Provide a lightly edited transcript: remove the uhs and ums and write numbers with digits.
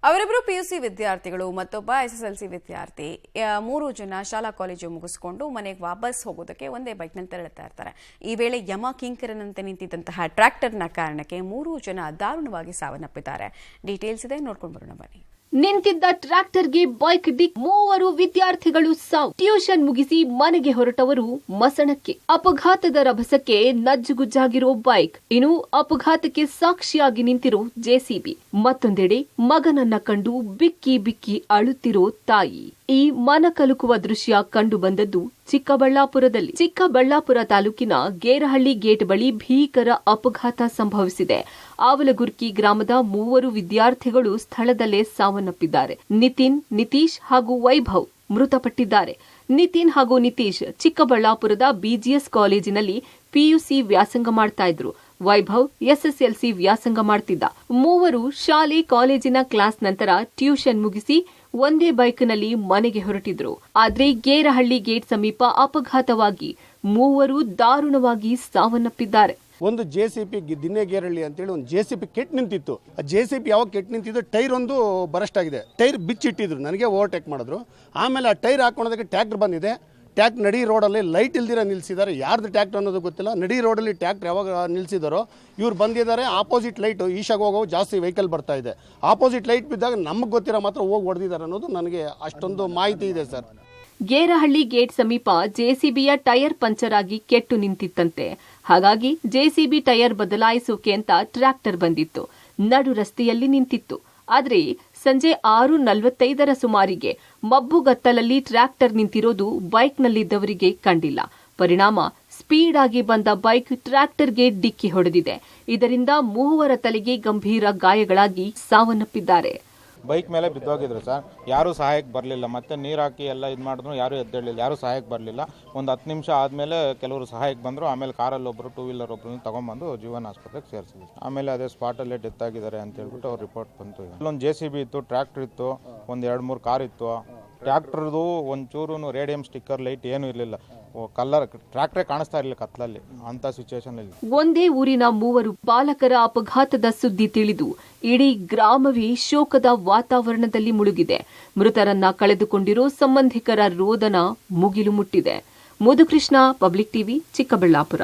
ಅವರಿಬ್ಬರು ಪಿಯುಸಿ ವಿದ್ಯಾರ್ಥಿಗಳು ಮತ್ತೊಬ್ಬ ಎಸ್ಎಸ್ಎಲ್ಸಿ ವಿದ್ಯಾರ್ಥಿ 3 ಜನ ಶಾಲಾ ಕಾಲೇಜು ಮುಗಿಸಿಕೊಂಡು ಮನೆಗೆ ವಾಪಸ್ ಹೋಗೋದಕ್ಕೆ ಒಂದೇ ಬೈಕ್ನಲ್ಲಿ ತೆರಳುತ್ತಾ ಇರ್ತಾರೆ. ಈ ವೇಳೆ ಯಮ ಕಿಂಕರನಂತೆ ನಿಂತಿದ್ದಂತಹ ಟ್ರ್ಯಾಕ್ಟರ್ನ ಕಾರಣಕ್ಕೆ 3 ಜನ ದಾರುಣವಾಗಿ ಸಾವನ್ನಪ್ಪಿದ್ದಾರೆ. ಡೀಟೇಲ್ಸ್ ಇದೆ, ನೋಡ್ಕೊಂಡು ಬರೋಣ ಬನ್ನಿ. ನಿಂತಿದ್ದ ಟ್ರ್ಯಾಕ್ಟರ್ಗೆ ಬೈಕ್ ಡಿಕ್, 3 ವಿದ್ಯಾರ್ಥಿಗಳು ಸಾವು. ಟ್ಯೂಷನ್ ಮುಗಿಸಿ ಮನೆಗೆ ಹೊರಟವರು ಮಸಣಕ್ಕೆ. ಅಪಘಾತದ ರಭಸಕ್ಕೆ ನಜ್ಜುಗುಜ್ಜಾಗಿರೋ ಬೈಕ್, ಇನ್ನು ಅಪಘಾತಕ್ಕೆ ಸಾಕ್ಷಿಯಾಗಿ ನಿಂತಿರೋ ಜೆಸಿಬಿ. ಮತ್ತೊಂದೆಡೆ ಮಗನನ್ನ ಕಂಡು ಬಿಕ್ಕಿ ಬಿಕ್ಕಿ ಅಳುತ್ತಿರೋ ತಾಯಿ. ಈ ಮನಕಲುಕುವ ದೃಶ್ಯ ಕಂಡು ಬಂದದ್ದು ಚಿಕ್ಕಬಳ್ಳಾಪುರದಲ್ಲಿ. ಚಿಕ್ಕಬಳ್ಳಾಪುರ ತಾಲೂಕಿನ ಗೇರಹಳ್ಳಿ ಗೇಟ್ ಬಳಿ ಭೀಕರ ಅಪಘಾತ ಸಂಭವಿಸಿದೆ. ಆವಲಗುರ್ಕಿ ಗ್ರಾಮದ 3 ವಿದ್ಯಾರ್ಥಿಗಳು ಸ್ಥಳದಲ್ಲೇ ಸಾವನ್ನಪ್ಪಿದ್ದಾರೆ. ನಿತಿನ್, ನಿತೀಶ್ ಹಾಗೂ ವೈಭವ್ ಮೃತಪಟ್ಟಿದ್ದಾರೆ. ನಿತಿನ್ ಹಾಗೂ ನಿತೀಶ್ ಚಿಕ್ಕಬಳ್ಳಾಪುರದ ಬಿಜಿಎಸ್ ಕಾಲೇಜಿನಲ್ಲಿ ಪಿಯುಸಿ ವ್ಯಾಸಂಗ ಮಾಡ್ತಾ ಇದ್ರು. ವೈಭವ್ ಎಸ್ಎಸ್ಎಲ್ಸಿ ವ್ಯಾಸಂಗ ಮಾಡ್ತಿದ್ದ. 3 ಶಾಲೆ ಕಾಲೇಜಿನ ಕ್ಲಾಸ್ ನಂತರ ಟ್ಯೂಷನ್ ಮುಗಿಸಿ ಒಂದೇ ಬೈಕ್ನಲ್ಲಿ ಮನೆಗೆ ಹೊರಟಿದ್ರು. ಆದ್ರೆ ಗೇರಹಳ್ಳಿ ಗೇಟ್ ಸಮೀಪ ಅಪಘಾತವಾಗಿ 3 ದಾರುಣವಾಗಿ ಸಾವನ್ನಪ್ಪಿದ್ದಾರೆ. ಒಂದು ಜೆಸಿಪಿ ದಿನ್ನೆಗೇರಳ್ಳಿ ಅಂತೇಳಿ ಒಂದು ಜೆಸಿಪಿ ಕೆಟ್ ನಿಂತಿತ್ತು. ಆ ಜೆಸಿಪಿ ಯಾವಾಗ ಕೆಟ್ ನಿಂತಿದ್ದು, ಟೈರ್ ಒಂದು ಬರಸ್ಟ್ ಆಗಿದೆ. ಟೈರ್ ಬಿಚ್ಚಿಟ್ಟಿದ್ರು, ನನಗೆ ಓವರ್ಟೇಕ್ ಮಾಡಿದ್ರು. ಆಮೇಲೆ ಆ ಟೈರ್ ಹಾಕೊಳ್ಳೋದಕ್ಕೆ ಟ್ರ್ಯಾಕ್ಟರ್ ಬಂದಿದೆ. ಟ್ರ್ಯಾಕ್ಟರ್ ನಡಿ ರೋಡಲ್ಲಿ ಲೈಟ್ ಇಲ್ದಿರ ನಿಲ್ಸಿದ್ದಾರೆ. ಯಾರ್ದು ಟ್ರ್ಯಾಕ್ಟರ್ ಅನ್ನೋದು ಗೊತ್ತಿಲ್ಲ. ನಡಿ ರೋಡಲ್ಲಿ ಟ್ರ್ಯಾಕ್ಟರ್ ಯಾವಾಗ ನಿಲ್ಸಿದಾರೋ ಇವ್ರು ಬಂದಿದ್ದಾರೆ. ಆಪೋಸಿಟ್ ಲೈಟ್ ಈಶಾಗ ಹೋಗೋ ಜಾಸ್ತಿ ವೆಹಿಕಲ್ ಬರ್ತಾ ಇದೆ. ಆಪೋಸಿಟ್ ಲೈಟ್ ಬಿದ್ದಾಗ ನಮಗೆ ಗೊತ್ತಿರೋ ಮಾತ್ರ ಹೋಗಿ ಹೊಡೆದಿದ್ದಾರೆ ಅನ್ನೋದು ನನಗೆ ಅಷ್ಟೊಂದು ಮಾಹಿತಿ ಇದೆ ಸರ್. ಗೇರಹಳ್ಳಿ ಗೇಟ್ ಸಮೀಪ ಜೆಸಿಬಿಯ ಟೈರ್ ಪಂಚರ್ ಆಗಿ ಕೆಟ್ಟು ನಿಂತಿತ್ತಂತೆ. ಹಾಗಾಗಿ ಜೆಸಿಬಿ ಟೈರ್ ಬದಲಾಯಿಸೋಕೆ ಅಂತ ಟ್ರ್ಯಾಕ್ಟರ್ ಬಂದಿತ್ತು. ನಡು ರಸ್ತೆಯಲ್ಲಿ ನಿಂತಿತ್ತು. ಆದರೆ ಸಂಜೆ 6:45 ಸುಮಾರಿಗೆ ಮಬ್ಬುಗತ್ತಲಲ್ಲಿ ಟ್ರ್ಯಾಕ್ಟರ್ ನಿಂತಿರೋದು ಬೈಕ್ನಲ್ಲಿದ್ದವರಿಗೆ ಕಂಡಿಲ್ಲ. ಪರಿಣಾಮ ಸ್ಪೀಡ್ ಆಗಿ ಬಂದ ಬೈಕ್ ಟ್ರ್ಯಾಕ್ಟರ್ಗೆ ಡಿಕ್ಕಿ ಹೊಡೆದಿದೆ. ಇದರಿಂದ 3 ತಲೆಗೆ ಗಂಭೀರ ಗಾಯಗಳಾಗಿ ಸಾವನ್ನಪ್ಪಿದ್ದಾರೆ. ಬೈಕ್ ಮೇಲೆ ಬಿದ್ದೋಗಿದ್ರು ಸರ್. ಯಾರೂ ಸಹಾಯಕ್ಕೆ ಬರಲಿಲ್ಲ. ಮತ್ತೆ ನೀರು ಹಾಕಿ ಎಲ್ಲ ಇದು ಮಾಡಿದ್ರು, ಯಾರೂ ಎದ್ದೇಳಿಲ್ಲ, ಯಾರೂ ಸಹಾಯಕ್ಕೆ ಬರಲಿಲ್ಲ. ಒಂದು 10 ನಿಮಿಷ ಆದಮೇಲೆ ಕೆಲವರು ಸಹಾಯಕ್ಕೆ ಬಂದರು. ಆಮೇಲೆ ಕಾರಲ್ಲಿ ಒಬ್ಬರು, 2 ವೀಲರ್ ಒಬ್ಬರನ್ನ ತಗೊಂಡ್ಬಂದು ಜೀವನ ಆಸ್ಪತ್ರೆಗೆ ಸೇರಿಸಿದ್ವಿ. ಆಮೇಲೆ ಅದೇ ಸ್ಪಾಟಲ್ಲೇ ಡೆತ್ ಆಗಿದ್ದಾರೆ ಅಂತ ಹೇಳ್ಬಿಟ್ಟು ಅವ್ರ ರಿಪೋರ್ಟ್ ಬಂತು. ಇಲ್ಲೊಂದು ಜೆಸಿಬಿ ಇತ್ತು, ಟ್ರ್ಯಾಕ್ಟರ್ ಇತ್ತು, ಒಂದು 2-3 ಕಾರ್ ಇತ್ತು. ಟ್ರ್ಯಾಕ್ಟರ್ದು ಒಂಚೂರು ರೇಡಿಯಂ ಸ್ಟಿಕ್ಕರ್ ಲೈಟ್ ಏನೂ ಇರಲಿಲ್ಲ. ಕಲರ್ ಟ್ರ್ಯಾಕ್ಟರೇ ಕಾಣಿಸ್ತಾ ಇರಲಿಲ್ಲ ಕತ್ಲಲ್ಲಿ. ಅಂತ ಸಿಚುವೇಶನ್ ಅಲ್ಲಿ ಒಂದೇ ಊರಿನ 3 ಬಾಲಕರ ಅಪಘಾತದ ಸುದ್ದಿ ತಿಳಿದು ಇಡೀ ಗ್ರಾಮವೇ ಶೋಕದ ವಾತಾವರಣದಲ್ಲಿ ಮುಳುಗಿದೆ. ಮೃತರನ್ನ ಕಳೆದುಕೊಂಡಿರೋ ಸಂಬಂಧಿಕರ ರೋದನ ಮುಗಿಲು ಮುಟ್ಟಿದೆ. Madhukrishna, public TV, Chikkaballapur.